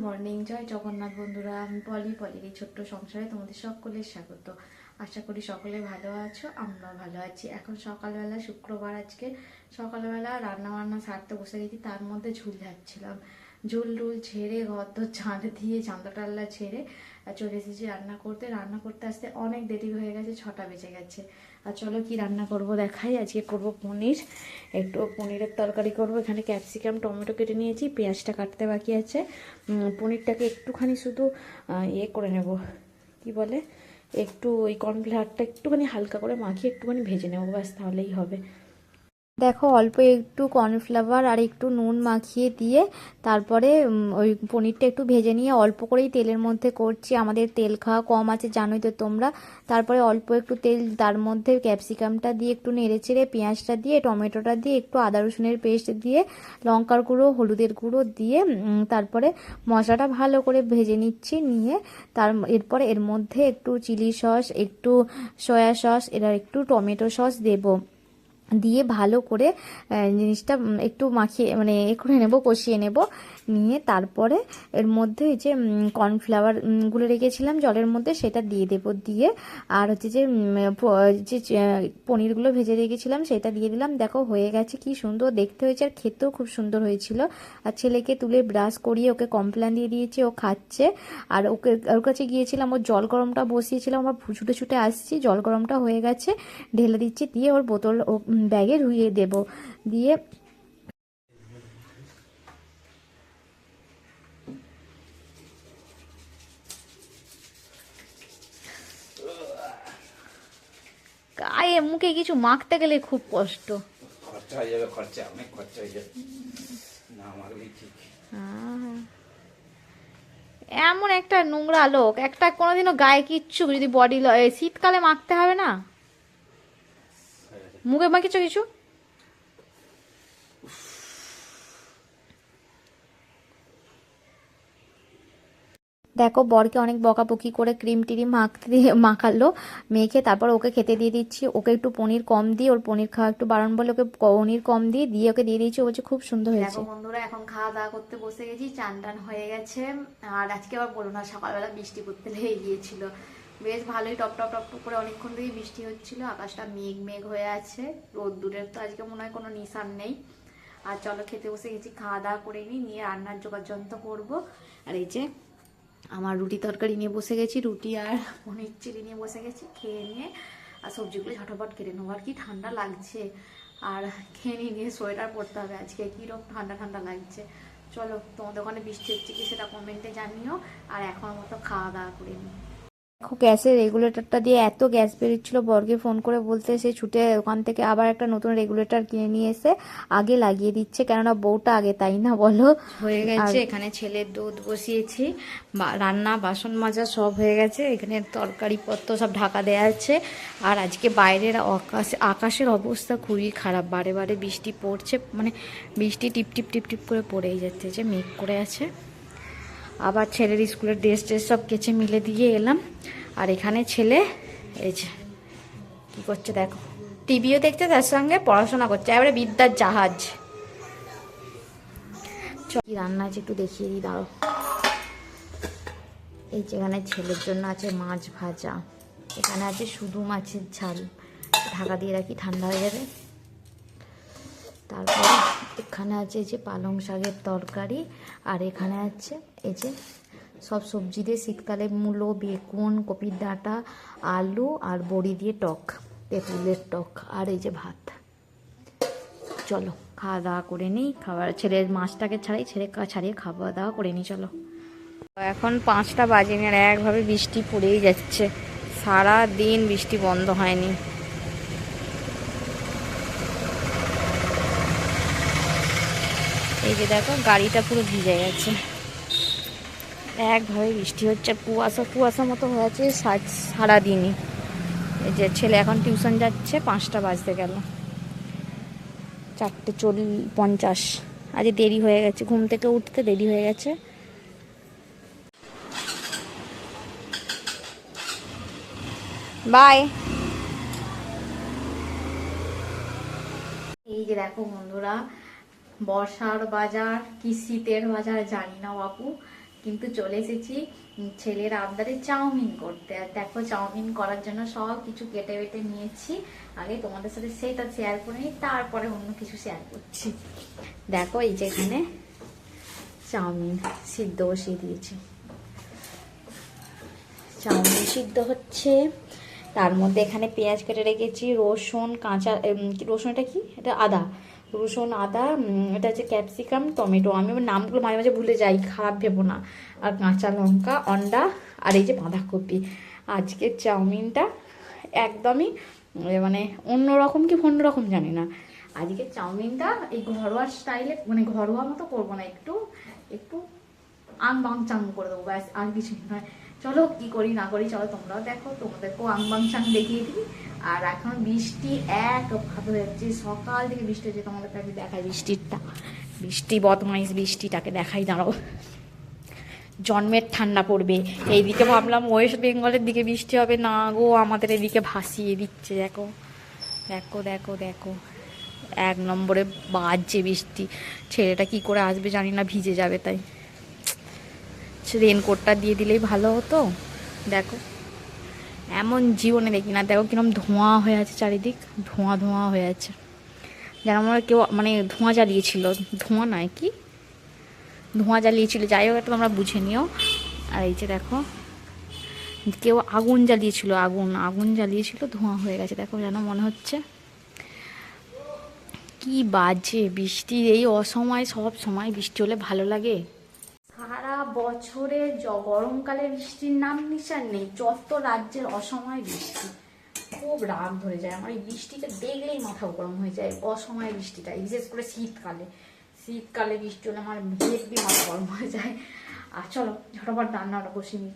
Morning, জয় জগন্নাথ বন্ধুরা। আমি পলির এই ছোট্ট সংসারে তোমাদের সকলের স্বাগত। আশা করি সকলে ভালো আছো, আমরাও ভালো আছি। এখন সকালবেলা, শুক্রবার আজকে সকালবেলা রান্না বান্না সারতে বসে গেছি। তার মধ্যে ঝুল ঝাড়ছিলাম, ঝুল টুল ঝেড়ে ঘর দর ঝাঁট দিয়ে চাঁদা টাল্লা ছেড়ে চলে এসেছি রান্না করতে। রান্না করতে আসতে অনেক দেরি হয়ে গেছে, 6টা বেজে গেছে। আর চলো কি রান্না করব দেখাই। আজকে করব পনির, একটু পনিরের তরকারি করব। এখানে ক্যাপসিকাম টমেটো কেটে নিয়েছি, পেঁয়াজটা কাটতে বাকি আছে। পনিরটাকে একটুখানি শুধু ইয়ে করে নেব, কি বলে, একটু ওই কর্নফ্লাওয়ারটা একটুখানি হালকা করে মাখিয়ে একটুখানি ভেজে নেবো, ব্যাস তাহলেই হবে। দেখো অল্প একটু কর্নফ্লাওয়ার আর একটু নুন মাখিয়ে দিয়ে তারপরে ওই পনিরটা একটু ভেজে নিয়ে অল্প করেই তেলের মধ্যে করছি। আমাদের তেল খাওয়া কম আছে জানোই তো তোমরা। তারপরে অল্প একটু তেল, তার মধ্যে ক্যাপসিকামটা দিয়ে একটু নেড়ে চেড়ে পেঁয়াজটা দিয়ে টমেটোটা দিয়ে একটু আদা রসুনের পেস্ট দিয়ে লঙ্কার গুঁড়ো হলুদের গুঁড়ো দিয়ে তারপরে মশলাটা ভালো করে ভেজে নিচ্ছি। নিয়ে এরপরে এর মধ্যে একটু চিলি সস, একটু সয়া সস, এরা একটু টমেটো সস দেবো, দিয়ে ভালো করে জিনিসটা একটু মাখিয়ে মানে এ করে নেবো, কষিয়ে নেব। নিয়ে তারপরে এর মধ্যে যে কর্নফ্লাওয়ার গুলো রেখেছিলাম জলের মধ্যে সেটা দিয়ে দেবো। দিয়ে আর হচ্ছে যে পনিরগুলো ভেজে রেখেছিলাম সেটা দিয়ে দিলাম। দেখো হয়ে গেছে, কি সুন্দর দেখতে হয়েছে আর খেতেও খুব সুন্দর হয়েছিল। আর ছেলেকে তুলে ব্রাশ করিয়ে ওকে কমপ্লেন দিয়ে দিয়েছি, ও খাচ্ছে। আর ওর কাছে গিয়েছিলাম, ওর জল গরমটা বসিয়েছিলাম, আমার ছুটে ছুটে আসছি, জল গরমটা হয়ে গেছে, ঢেলে দিচ্ছি। দিয়ে ওর বোতল ও ব্যাগে ধুইয়ে দেব। দিয়ে গায়ে মুখে কিছু মাখতে গেলে খুব কষ্ট, খরচা হয়ে যাবে, খরচা অনেক খরচা হয়ে যাবে, না মাখলেই ঠিক। এমন একটা নোংরা লোক, একটা কোনোদিনও গায়ে কিচ্ছু যদি বডি শীতকালে মাখতে হবে না, মুখে মাখিছো কিছু। দেখো বরকে অনেক বকাবকি করে ক্রিম টিরিম মাখালো, মেখে তারপর ওকে খেতে দিয়ে দিচ্ছি। ওকে একটু পনির কম দিয়ে, ওর পনির খাওয়া একটু বারণ বলে ওকে পনির কম দিয়ে ওকে দিয়ে দিয়েছি। ও বলছে খুব সুন্দর হয়েছে। দেখো বন্ধুরা, এখন খাওয়া দাওয়া করতে বসে গেছি, চান টান হয়ে গেছে। আর আজকে আবার বলো না, সকালবেলা বৃষ্টি করতে লেগে গিয়েছিল, বেশ ভালোই টপ টপ টপ টপ করে অনেকক্ষণ থেকে বৃষ্টি হচ্ছিল। আকাশটা মেঘ মেঘ হয়ে আছে, রোদ্দুরের তো আজকে মনে হয় কোনো নিশান নেই। আর চলো খেতে বসে গেছি, খাওয়া দাওয়া করে নিয়ে রান্নার জোগাড় যন্ত্র করবো। আর এই যে আমার রুটি তরকারি নিয়ে বসে গেছি, রুটি আর পনির চিলি নিয়ে বসে গেছি। খেয়ে নিয়ে আর সবজিগুলো ঝটপট কেটে নেবো। আর কি ঠান্ডা লাগছে, আর খেয়ে নিয়ে সোয়েটার পরতে হবে আজকে, কীরকম ঠান্ডা ঠান্ডা লাগছে। চলো তোমাদের ওখানে বৃষ্টি হচ্ছে কি সেটা কমেন্টে জানিও। আর এখন মতো খাওয়া দাওয়া করে নিই। দেখো গ্যাসের রেগুলেটরটা দিয়ে এত গ্যাস বেরোচ্ছিল, বরকে ফোন করে বলতে সে ছুটে ওখান থেকে আবার একটা নতুন রেগুলেটর কিনে নিয়ে এসে আগে লাগিয়ে দিচ্ছে, কেননা বউটা আগে, তাই না বলো। হয়ে গেছে, এখানে ছেলের দুধ বসিয়েছি, রান্না বাসন মাজা সব হয়ে গেছে, এখানে তরকারি পত্র সব ঢাকা দেওয়া আছে। আর আজকে বাইরের আকাশের অবস্থা খুবই খারাপ, বারে বারে বৃষ্টি পড়ছে, মানে বৃষ্টি টিপ টিপ টিপ টিপ করে পড়েই যাচ্ছে, যে মেঘ করে আছে। আবার ছেলের স্কুলের ড্রেস সব কেচে মিলে দিয়ে এলাম। আর এখানে ছেলে এই যে কী করছে দেখো, টিভিও দেখছে, তার সঙ্গে পড়াশোনা করছে, এবারে বিদ্যার জাহাজ। কি রান্না আছে একটু দেখিয়ে দিই, দাঁড়ো। এই যেখানে ছেলের জন্য আছে মাছ ভাজা, এখানে আছে শুধু মাছের ঝাল, ঢাকা দিয়ে রাখি ঠান্ডা হয়ে যাবে। তারপরে এখানে আছে যে পালং শাকের তরকারি, আর এখানে আছে এই যে সব সবজি দিয়ে শীতকালে মূলো, বেগুন, কপির ডাঁটা, আলু আর বড়ি দিয়ে টক, তেঁতুলের টক, আর এই যে ভাত। চলো খাওয়া দাওয়া করে নিই, খাবার ছেলের মাছটাকে ছাড়িয়ে খাওয়া দাওয়া করে নিই। চলো, এখন 5টা বাজেনি আর একভাবে বৃষ্টি পড়েই যাচ্ছে, সারা দিন বৃষ্টি বন্ধ হয়নি। এই যে দেখো গাড়িটা পুরো ভিজে গেছে, একভাবে বৃষ্টি হচ্ছে, কুয়াশা কুয়াশা মতো হয়েছে সারাদিনই। এই যে ছেলে এখন টিউশন যাচ্ছে, 5টা বাজতে গেল, 4:50। আজ দেরি হয়ে গেছে, ঘুম থেকে উঠতে দেরি হয়ে গেছে। বাই। এই যে দেখো বন্ধুরা, বর্ষার বাজার কি শীতের বাজার জানি না বাপু, কিন্তু চলে এসেছি ছেলের আবদারে চাউমিন করতে। আর দেখো চাউমিন করার জন্য সব কিছু কেটে বেটে নিয়েছি। আগে তোমাদের সাথে সেটা শেয়ার করে নিই, তারপরে অন্য কিছু শেয়ার করছি। দেখো এই যে এখানে চাউমিন সিদ্ধ বসিয়ে দিয়েছি, চাউমিন সিদ্ধ হচ্ছে। তার মধ্যে এখানে পেঁয়াজ কেটে রেখেছি, রসুন কাঁচা রসুন, এটা কি, এটা আদা, রসুন আদা, এটা হচ্ছে ক্যাপসিকাম, টমেটো, আমি আমার নামগুলো মাঝে মাঝে ভুলে যাই, খারাপ ভেবো না। আর কাঁচা লঙ্কা, অন্ডা, আর এই যে বাঁধাকপি। আজকের চাউমিনটা একদমই মানে অন্যরকম কি অন্যরকম জানি না। আজকের চাউমিনটা এই ঘরোয়া স্টাইলে, মানে ঘরোয়া মতো করবো না, একটু একটু আং বাং চাং করে দেবো, ব্যাস, আর কিছু নয়। চলো কি করি না করি, চলো তোমরাও দেখো, তোমাদেরকেও আং বাং চাং দেখিয়ে দিই। আর এখন বৃষ্টি এক ভাবে হচ্ছে, সকাল থেকে বৃষ্টি হচ্ছে, তোমাদেরকে আমি দেখাই বৃষ্টি বদমাইশ বৃষ্টিটাকে দেখাই, দাঁড়াও। জন্মের ঠান্ডা পড়বে, এইদিকে ভাবলাম ওয়েস্ট বেঙ্গলের দিকে বৃষ্টি হবে, না গো, আমাদের এদিকে ভাসিয়ে দিচ্ছে। দেখো দেখো দেখো দেখো, 1 নম্বরে বাজছে বৃষ্টি। ছেলেটা কি করে আসবে জানি না, ভিজে যাবে, তাই রেনকোটটা দিয়ে দিলেই ভালো হতো। দেখো এমন জীবনে দেখি না, দেখো কিরকম ধোঁয়া হয়ে আছে চারিদিক, ধোঁয়া ধোঁয়া হয়ে আছে, যেন আমার কেউ মানে ধোঁয়া জ্বালিয়েছিল, ধোঁয়া নয় কি ধোঁয়া জ্বালিয়েছিল, যাই হোক, এটা তোমরা বুঝে নিও। আর এই যে দেখো কেউ আগুন জ্বালিয়েছিল, আগুন জ্বালিয়েছিল, ধোঁয়া হয়ে গেছে, দেখো যেন মনে হচ্ছে। কি বাজে বৃষ্টি, এই অসময়, সব সময় বৃষ্টি হলে ভালো লাগে। সারা বছরে গরমকালে বৃষ্টির নাম নিশান নেই, যত রাজ্যের অসময় বৃষ্টি, খুব রাগ ধরে যায় আমার। এই বৃষ্টিটা দেখলেই মাথা গরম হয়ে যায়, অসময় বৃষ্টিটা, বিশেষ করে শীতকালে বৃষ্টি হলে আমার হেব্বি মাথা গরম হয়ে যায়। আর চলো ঝটপট রান্নাটা বসে নিই।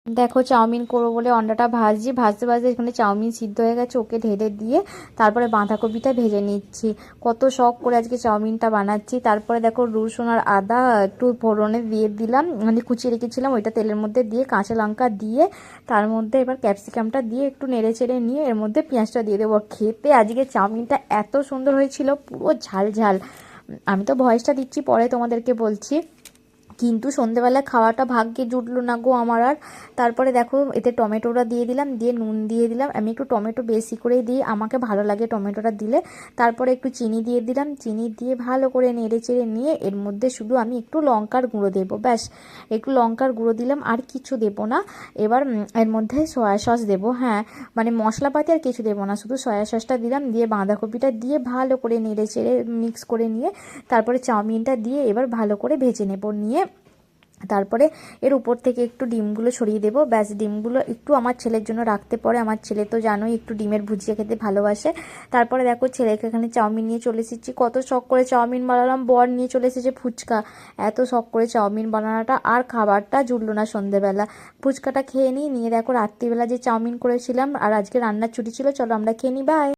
দেখো চাউমিন করবো বলে অন্ডাটা ভাজতে ভাজতে এখানে চাউমিন সিদ্ধ হয়ে গেছে, ওকে ঢেলে দিয়ে তারপরে বাঁধাকপিটা ভেজে নিচ্ছি। কত শখ করে আজকে চাউমিনটা বানাচ্ছি। তারপরে দেখো রসুন আর আদা একটু ফোড়নে দিয়ে দিলাম, মানে কুচিয়ে রেখেছিলাম, ওইটা তেলের মধ্যে দিয়ে কাঁচা লঙ্কা দিয়ে তার মধ্যে এবার ক্যাপসিকামটা দিয়ে একটু নেড়ে চেড়ে নিয়ে এর মধ্যে পেঁয়াজটা দিয়ে দেবো। খেতে আজকে চাউমিনটা এত সুন্দর হয়েছিল, পুরো ঝাল ঝাল। আমি তো ভয়েসটা দিচ্ছি, পরে তোমাদেরকে বলছি। কিন্তু সন্ধেবেলা খাওয়াটা ভাগ্যে জুটলো না গো আমার আর। তারপরে দেখো এতে টমেটোটা দিয়ে দিলাম, দিয়ে নুন দিয়ে দিলাম, আমি একটু টমেটো বেশি করেই দিই, আমাকে ভালো লাগে টমেটোটা দিলে। তারপরে একটু চিনি দিয়ে দিলাম, চিনি দিয়ে ভালো করে নেড়ে চেড়ে নিয়ে এর মধ্যে শুধু আমি একটু লঙ্কার গুঁড়ো দেবো, ব্যাস, একটু লঙ্কার গুঁড়ো দিলাম, আর কিছু দেবো না। এবার এর মধ্যে সয়া সস দেবো, হ্যাঁ, মানে মশলাপাতি আর কিছু দেবো না, শুধু সয়া সসটা দিলাম, দিয়ে বাঁধাকপিটা দিয়ে ভালো করে নেড়ে চেড়ে মিক্স করে নিয়ে তারপরে চাউমিনটা দিয়ে এবার ভালো করে ভেজে নেব। নিয়ে তারপরে এর উপর থেকে একটু ডিমগুলো ছড়িয়ে দেবো, ব্যাস। ডিমগুলো একটু আমার ছেলের জন্য রাখতে পারে, আমার ছেলে তো জানোই একটু ডিমের ভুজিয়া খেতে ভালোবাসে। তারপরে দেখো ছেলেকে এখানে চাউমিন নিয়ে চলে এসেছি, কত শখ করে চাউমিন বানালাম, বর নিয়ে চলে এসেছে ফুচকা। এত শখ করে চাউমিন বানানোটা আর খাবারটা জুটলো না সন্ধেবেলা। ফুচকাটা খেয়ে নিয়ে দেখো রাত্রিবেলা যে চাউমিন করেছিলাম, আর আজকে রান্নার ছুটি ছিল, চলো আমরা খেয়ে নিই, বাই।